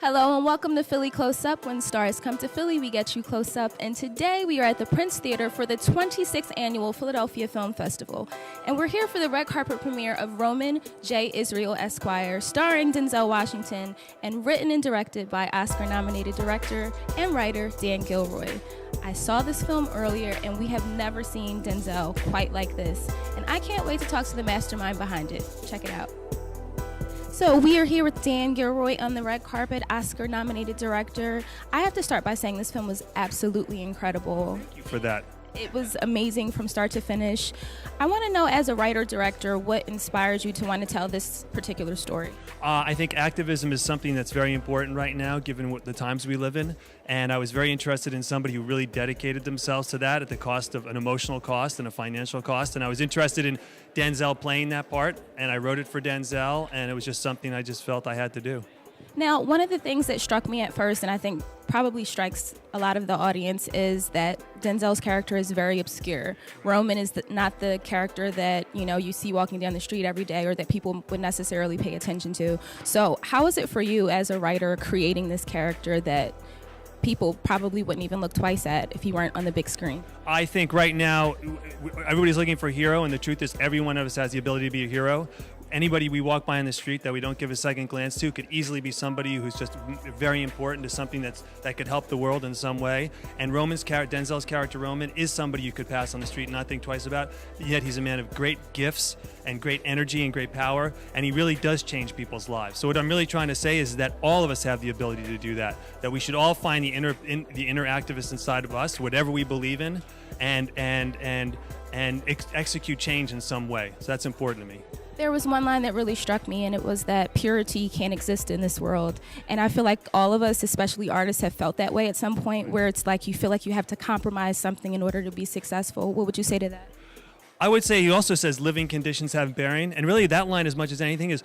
Hello and welcome to Philly Close Up. When stars come to Philly, we get you close up. And today we are at the Prince Theater for the 26th Annual Philadelphia Film Festival. And we're here for the red carpet premiere of Roman J. Israel Esquire, starring Denzel Washington, and written and directed by Oscar-nominated director and writer Dan Gilroy. I saw this film earlier, and we have never seen Denzel quite like this. And I can't wait to talk to the mastermind behind it. Check it out. So we are here with Dan Gilroy on the red carpet, Oscar-nominated director. I have to start by saying this film was absolutely incredible. Thank you for that. It was amazing from start to finish. I want to know, as a writer-director, what inspired you to want to tell this particular story? I think activism is something that's very important right now, given what the times we live in. And I was very interested in somebody who really dedicated themselves to that at the cost of an emotional cost and a financial cost. And I was interested in Denzel playing that part, and I wrote it for Denzel, and it was just something I just felt I had to do. Now, one of the things that struck me at first, and I think probably strikes a lot of the audience, is that Denzel's character is very obscure. Roman is not the character that, you see walking down the street every day or that people would necessarily pay attention to. So how is it for you as a writer creating this character that people probably wouldn't even look twice at if he weren't on the big screen? I think right now, everybody's looking for a hero, and the truth is every one of us has the ability to be a hero. Anybody we walk by on the street that we don't give a second glance to could easily be somebody who's just very important to something that could help the world in some way. And Denzel's character Roman is somebody you could pass on the street and not think twice about. Yet he's a man of great gifts and great energy and great power, and he really does change people's lives. So what I'm really trying to say is that all of us have the ability to do that. That we should all find the inner activist inside of us, whatever we believe in, and execute change in some way. So that's important to me. There was one line that really struck me, and it was that purity can't exist in this world. And I feel like all of us, especially artists, have felt that way at some point, where it's like you feel like you have to compromise something in order to be successful. What would you say to that? I would say he also says living conditions have bearing, and really that line, as much as anything, is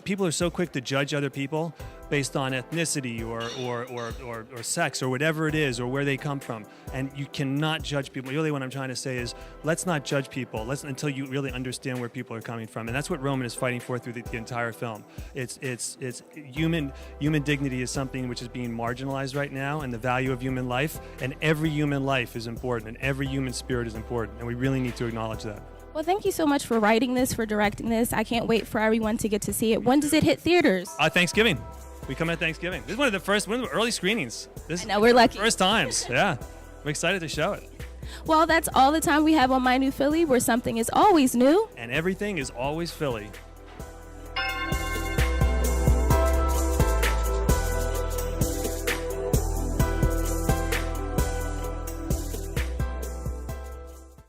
people are so quick to judge other people based on ethnicity or sex or whatever it is or where they come from, and you cannot judge people. Really, what I'm trying to say is let's not judge people until you really understand where people are coming from, and that's what Roman is fighting for through the entire film. It's human dignity is something which is being marginalized right now, and the value of human life, and every human life is important, and every human spirit is important, and we really need to acknowledge that. Well, thank you so much for writing this, for directing this. I can't wait for everyone to get to see it. When does it hit theaters? Thanksgiving. We come at Thanksgiving. This is one of the early screenings. I know, we're lucky. First times, yeah. I'm excited to show it. Well, that's all the time we have on My New Philly, where something is always new. And everything is always Philly.